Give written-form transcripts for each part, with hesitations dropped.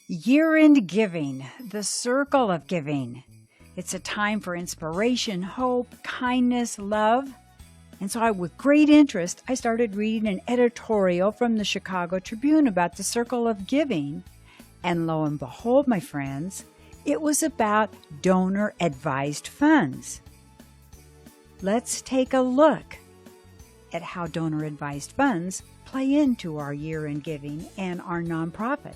Year-end giving, the circle of giving. It's a time for inspiration, hope, kindness, love. And so with great interest, I started reading an editorial from the Chicago Tribune about the circle of giving. And lo and behold, my friends, it was about donor-advised funds. Let's take a look at how donor-advised funds play into our year-end giving and our nonprofit.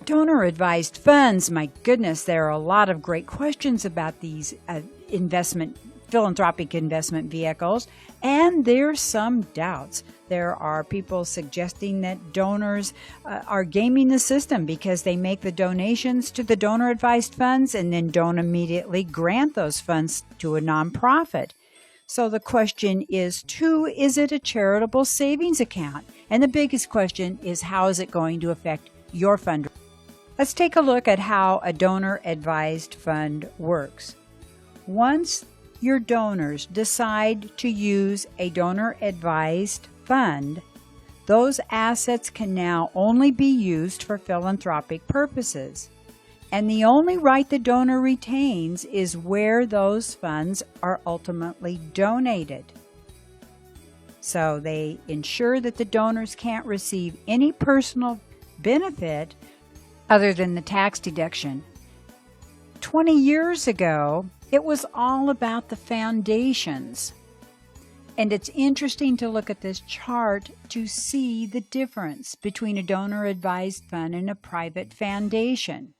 Donor-advised funds, my goodness, there are a lot of great questions about these philanthropic investment vehicles, and there's some doubts. There are people suggesting that donors are gaming the system because they make the donations to the donor-advised funds and then don't immediately grant those funds to a nonprofit. So the question is, is it a charitable savings account? And the biggest question is, how is it going to affect your fundraising? Let's take a look at how a donor-advised fund works. Once your donors decide to use a donor-advised fund, those assets can now only be used for philanthropic purposes. And the only right the donor retains is where those funds are ultimately donated. So they ensure that the donors can't receive any personal benefit other than the tax deduction. 20 years ago, it was all about the foundations. And it's interesting to look at this chart to see the difference between a donor-advised fund and a private foundation.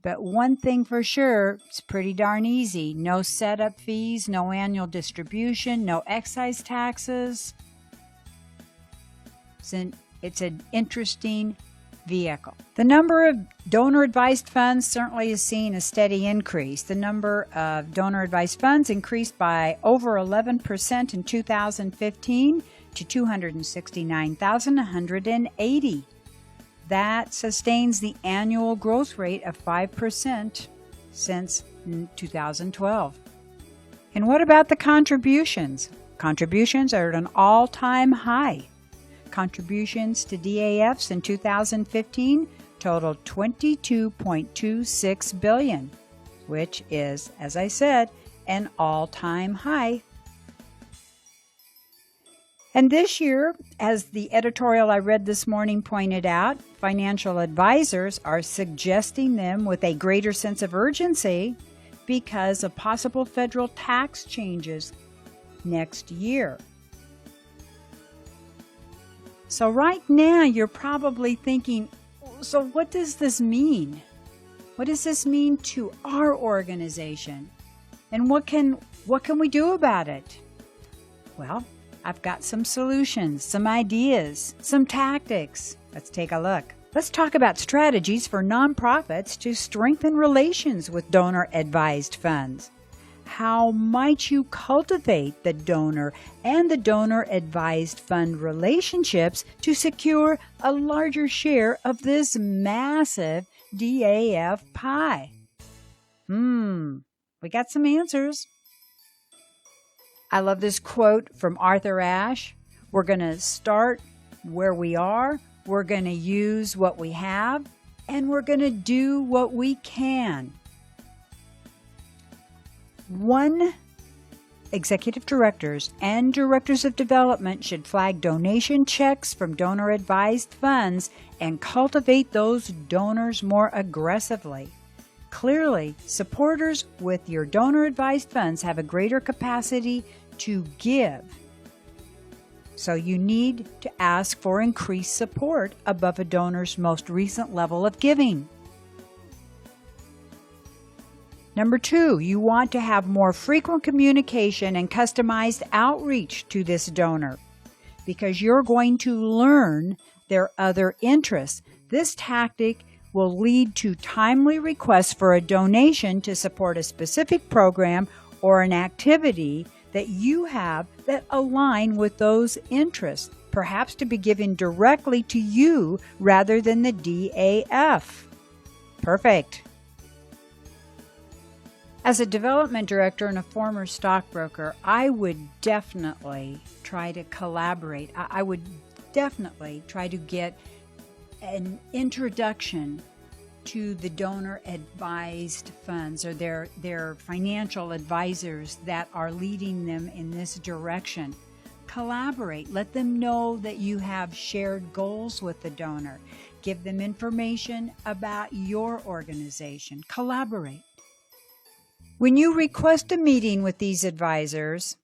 But one thing for sure, it's pretty darn easy. No setup fees, no annual distribution, no excise taxes. It's an interesting vehicle. The number of donor-advised funds certainly has seen a steady increase. The number of donor-advised funds increased by over 11% in 2015 to 269,180. That sustains the annual growth rate of 5% since 2012. And what about the contributions? Contributions are at an all-time high. Contributions to DAFs in 2015 totaled $22.26 billion, which is, as I said, an all-time high. And this year, as the editorial I read this morning pointed out, financial advisors are suggesting them with a greater sense of urgency because of possible federal tax changes next year. So right now, you're probably thinking, so what does this mean? What does this mean to our organization? And what can we do about it? Well, I've got some solutions, some ideas, some tactics. Let's take a look. Let's talk about strategies for nonprofits to strengthen relations with donor-advised funds. How might you cultivate the donor and the donor-advised fund relationships to secure a larger share of this massive DAF pie? We got some answers. I love this quote from Arthur Ashe. We're going to start where we are, we're going to use what we have, and we're going to do what we can. Executive directors and directors of development should flag donation checks from donor-advised funds and cultivate those donors more aggressively. Clearly, supporters with your donor-advised funds have a greater capacity to give. So you need to ask for increased support above a donor's most recent level of giving. Number 2, you want to have more frequent communication and customized outreach to this donor because you're going to learn their other interests. This tactic will lead to timely requests for a donation to support a specific program or an activity that you have that align with those interests, perhaps to be given directly to you rather than the DAF. Perfect. As a development director and a former stockbroker, I would definitely try to collaborate. I would definitely try to get an introduction to the donor advised funds or their financial advisors that are leading them in this direction. Collaborate. Let them know that you have shared goals with the donor. Give them information about your organization. Collaborate. When you request a meeting with these advisors,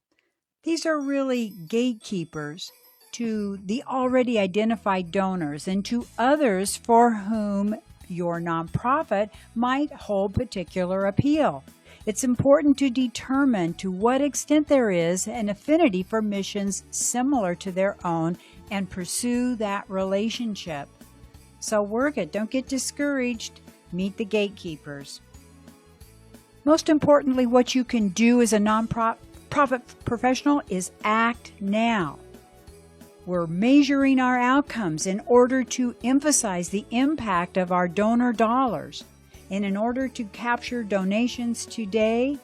these are really gatekeepers to the already identified donors and to others for whom your nonprofit might hold particular appeal. It's important to determine to what extent there is an affinity for missions similar to their own and pursue that relationship. So work it. Don't get discouraged. Meet the gatekeepers. Most importantly, what you can do as a nonprofit professional is act now. We're measuring our outcomes in order to emphasize the impact of our donor dollars. And in order to capture donations today,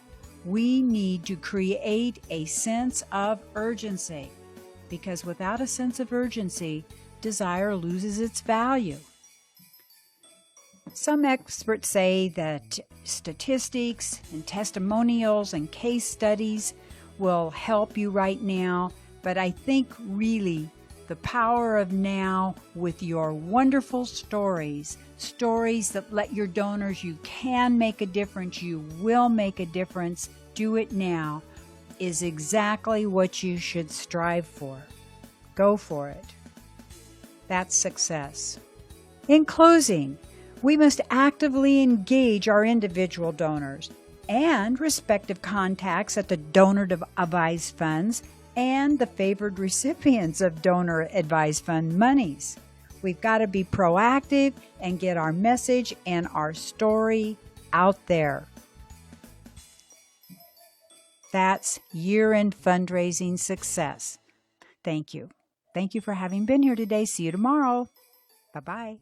we need to create a sense of urgency. Because without a sense of urgency, desire loses its value. Some experts say that statistics and testimonials and case studies will help you right now, but I think really the power of now with your wonderful stories that let your donors, you can make a difference, you will make a difference, do it now, is exactly what you should strive for. Go for it. That's success. In closing, we must actively engage our individual donors and respective contacts at the donor advised funds and the favored recipients of donor advised fund monies. We've got to be proactive and get our message and our story out there. That's year-end fundraising success. Thank you. Thank you for having been here today. See you tomorrow. Bye-bye.